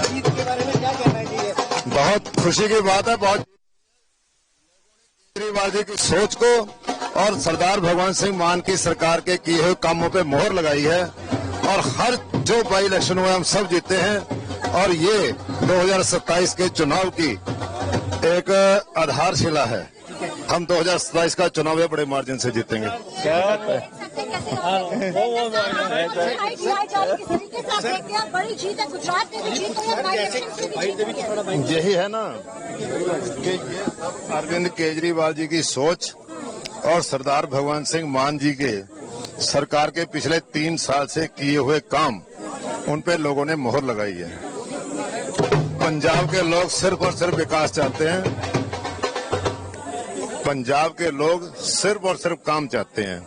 जीत के बारे में क्या कहना चाहिए? बहुत खुशी की बात है। बहुत केजरीवाल जी की सोच को और सरदार भगवंत सिंह मान की सरकार के किए हुए कामों पे मोहर लगाई है और हर जो बाई इलेक्शन हुए हम सब जीते हैं और ये 2027 के चुनाव की एक आधारशिला है। हम 2027 का चुनाव बड़े मार्जिन से जीतेंगे। बड़ी जीत है, गुजरात में भी जीत है, यही है ना कि ये अरविंद केजरीवाल जी की सोच और सरदार भगवंत सिंह मान जी के सरकार के पिछले 3 साल से किए हुए काम, उन पे लोगों ने मोहर लगाई है। पंजाब के लोग सिर्फ और सिर्फ विकास चाहते हैं। पंजाब के लोग सिर्फ और सिर्फ काम चाहते हैं।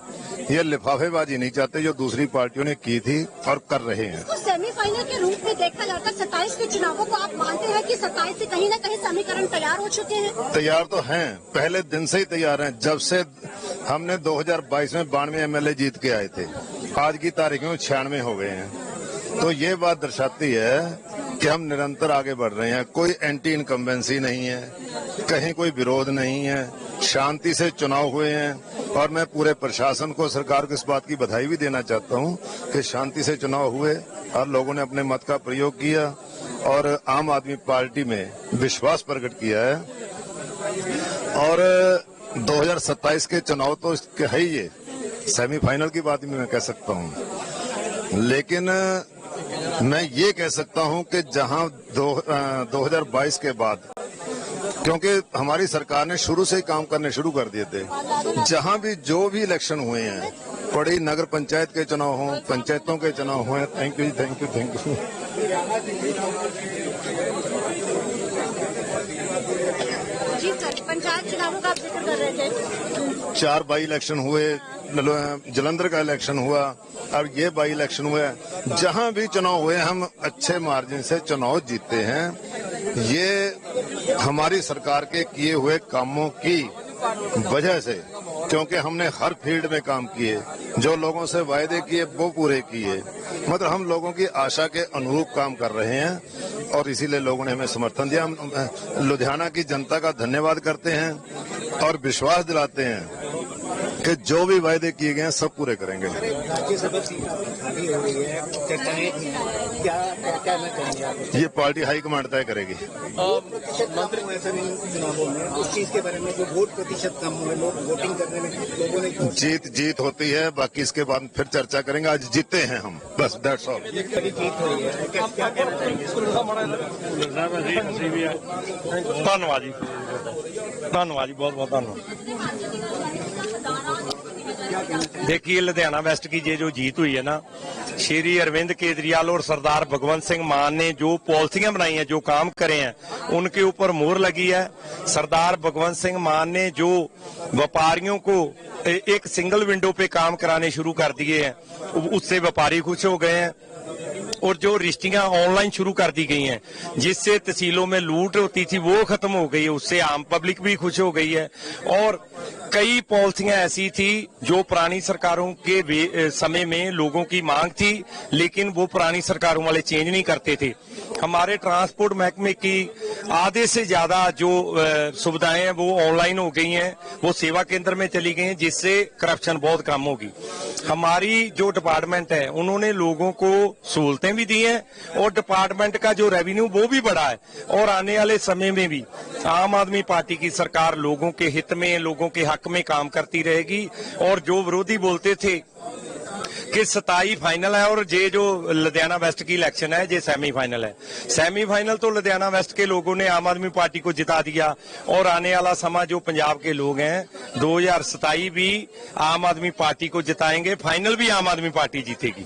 ये लिफाफेबाजी नहीं चाहते जो दूसरी पार्टियों ने की थी और कर रहे हैं। तो सेमीफाइनल के रूप में देखा जाता 27 के चुनावों को आप मानते हैं कि 27 से कहीं न कहीं समीकरण तैयार हो चुके हैं? तैयार तो हैं, पहले दिन से ही तैयार हैं। जब से हमने 2022 में 92 MLA जीत के आए थे, आज की तारीख में 96 हो गए हैं। तो ये बात दर्शाती है कि हम निरंतर आगे बढ़ रहे हैं। कोई एंटी इनकम्बेंसी नहीं है, कहीं कोई विरोध नहीं है, शांति से चुनाव हुए हैं और मैं पूरे प्रशासन को, सरकार को इस बात की बधाई भी देना चाहता हूं कि शांति से चुनाव हुए और लोगों ने अपने मत का प्रयोग किया और आम आदमी पार्टी में विश्वास प्रकट किया है। और 2027 के चुनाव तो इसके है ही, ये सेमीफाइनल की बात भी मैं कह सकता हूं। लेकिन मैं ये कह सकता हूं कि जहां 2022 के बाद, क्योंकि हमारी सरकार ने शुरू से ही काम करने शुरू कर दिए थे, जहां भी जो भी इलेक्शन हुए हैं, बड़ी नगर पंचायत के चुनाव हों, पंचायतों के चुनाव हुए, thank you thank you thank you. जी सर, पंचायत चुनावों का आप जिक्र कर रहे थे। 4 बाई इलेक्शन हुए, जलंधर का इलेक्शन हुआ, अब ये बाई इलेक्शन हुआ। जहां भी चुनाव हुए हम अच्छे मार्जिन से चुनाव जीते हैं। ये हमारी सरकार के किए हुए कामों की वजह से, क्योंकि हमने हर फील्ड में काम किए, जो लोगों से वायदे किए वो पूरे किए। मतलब हम लोगों की आशा के अनुरूप काम कर रहे हैं और इसीलिए लोगों ने हमें समर्थन दिया। हम लुधियाना की जनता का धन्यवाद करते हैं और विश्वास दिलाते हैं कि जो भी वायदे किए गए हैं सब पूरे करेंगे। ये पार्टी हाईकमांड तय करेगी। चुनावों में उस चीज के बारे में जो वोट प्रतिशत कम हुए, लोग वोटिंग करने में, लोगों ने जीत होती है, बाकी इसके बाद फिर चर्चा करेंगे। आज जीते हैं हम, बस दैट्स ऑल। धन्यवाद जी, धन्यवाद जी, बहुत बहुत धन्यवाद। देखिए, लुधियाना वेस्ट की ये जो जीत हुई है ना, श्री अरविंद केजरीवाल और सरदार भगवंत सिंह मान ने जो पॉलिसियां बनाई हैं, जो काम करे हैं, उनके ऊपर मोहर लगी है। सरदार भगवंत सिंह मान ने जो व्यापारियों को एक सिंगल विंडो पे काम कराने शुरू कर दिए हैं, उससे व्यापारी खुश हो गए हैं। और जो रजिस्ट्रियां ऑनलाइन शुरू कर दी गई हैं, जिससे तहसीलों में लूट होती थी वो खत्म हो गई है, उससे आम पब्लिक भी खुश हो गई है। और कई पॉलिसियां ऐसी थी जो पुरानी सरकारों के समय में लोगों की मांग थी, लेकिन वो पुरानी सरकारों वाले चेंज नहीं करते थे। हमारे ट्रांसपोर्ट महकमे की आधे से ज्यादा जो सुविधाएं हैं वो ऑनलाइन हो गई हैं, वो सेवा केंद्र में चली गई हैं, जिससे करप्शन बहुत कम होगी। हमारी जो डिपार्टमेंट है उन्होंने लोगों को सहूलतें भी दी हैं और डिपार्टमेंट का जो रेवेन्यू वो भी बढ़ा है। और आने वाले समय में भी आम आदमी पार्टी की सरकार लोगों के हित में, लोगों के हक में काम करती रहेगी। और जो विरोधी बोलते थे कि 27 फाइनल है और ये जो लुधियाना वेस्ट की इलेक्शन है ये सेमीफाइनल है, सेमीफाइनल तो लुधियाना वेस्ट के लोगों ने आम आदमी पार्टी को जिता दिया। और आने वाला समय जो पंजाब के लोग हैं 2027 भी आम आदमी पार्टी को जिताएंगे, फाइनल भी आम आदमी पार्टी जीतेगी।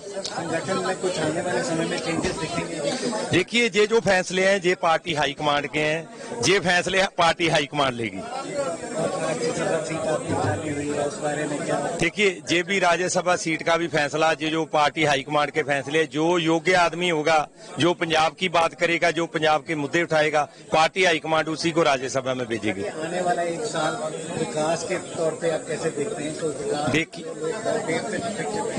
देखिए, ये जो फैसले हैं ये पार्टी हाईकमांड के हैं, ये फैसले पार्टी हाईकमांड लेगी। राज्यसभा सीट आपकी खाली हुई है, उस बारे में क्या? देखिए, जे भी राज्यसभा सीट का भी फैसला जो पार्टी हाईकमांड के फैसले, जो योग्य आदमी होगा, जो पंजाब की बात करेगा, जो पंजाब के मुद्दे उठाएगा, पार्टी हाईकमांड उसी को राज्यसभा में भेजेगी। आने वाला एक साल विकास के तौर पे आप कैसे देखते हैं? तो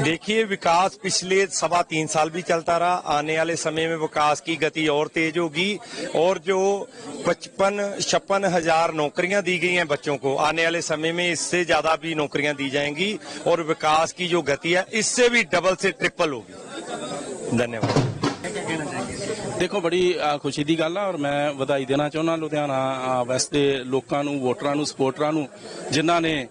देखिए, विकास पिछले 3.25 साल भी चलता रहा। आने वाले समय में विकास की गति और तेज होगी, और जो 55 हजार नौकरियां दी गई हैं बच्चों को, आने वाले समय में इससे ज्यादा भी नौकरियां दी जाएंगी, और विकास की जो गति है इससे भी डबल से ट्रिपल होगी। धन्यवाद। देखो, बड़ी खुशी ਦੀ ਗੱਲ ਆ, ਔਰ ਮੈਂ ਵਧਾਈ ਦੇਣਾ ਚਾਹੁੰਦਾ ਲੁਧਿਆਣਾ ਵੈਸਟ ਦੇ ਲੋਕਾਂ ਨੂੰ, ਵੋਟਰਾਂ ਨੂੰ, ਸਪੋਰਟਰਾਂ ਨੂੰ, ਜਿਨ੍ਹਾਂ ਨੇ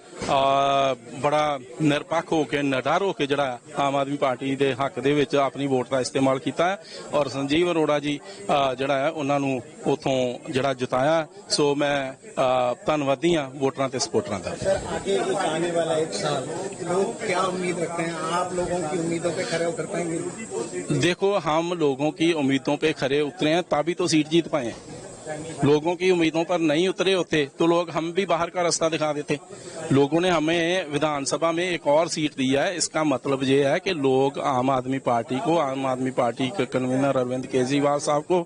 ਬੜਾ ਨਿਰਪੱਖ ਹੋ ਕੇ, ਨਿਡਰ ਹੋ ਕੇ ਜਿਹੜਾ ਆਮ ਆਦਮੀ ਪਾਰਟੀ ਦੇ ਹੱਕ ਦੇ ਵਿੱਚ ਆਪਣੀ ਵੋਟ ਦਾ ਇਸਤੇਮਾਲ ਕੀਤਾ ਹੈ, ਔਰ ਸੰਜੀਵ ਅਰੋੜਾ ਜੀ ਜਿਹੜਾ ਹੈ ਉਹਨਾਂ ਨੂੰ ਉਥੋਂ ਜਿਹੜਾ ਜਿਤਾਇਆ। ਸੋ ਮੈਂ ਧੰਨਵਾਦੀ ਹਾਂ ਵੋਟਰਾਂ ਤੇ ਸਪੋਰਟਰਾਂ ਦਾ। सर, आगे एक आने वाला एक साल लोग क्या उम्मीद रखते हैं? आप लोगों की उम्मीदों पे खरे उतर पाएंगे? देखो, हम लोगों की उम्मीदों पे खरे उतरे हैं, तभी तो सीट जीत पाए हैं। लोगों की उम्मीदों पर नहीं उतरे होते तो लोग हम भी बाहर का रास्ता दिखा देते। लोगों ने हमें विधानसभा में एक और सीट दी है। इसका मतलब ये है कि लोग आम आदमी पार्टी को, आम आदमी पार्टी के कन्वीनर अरविंद केजरीवाल साहब को,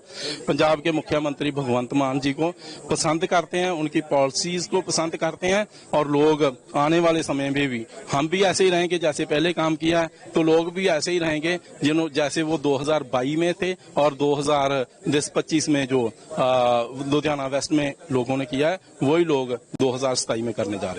पंजाब के मुख्यमंत्री भगवंत मान जी को पसंद करते हैं, उनकी पॉलिसीज को पसंद करते हैं। और लोग आने वाले समय में भी, हम भी ऐसे ही रहेंगे जैसे पहले काम किया है, तो लोग भी ऐसे ही रहेंगे जैसे वो 2022 में थे, और 2025 में जो लुधियाना वेस्ट में लोगों ने किया है, वही लोग 2027 में करने जा रहे हैं।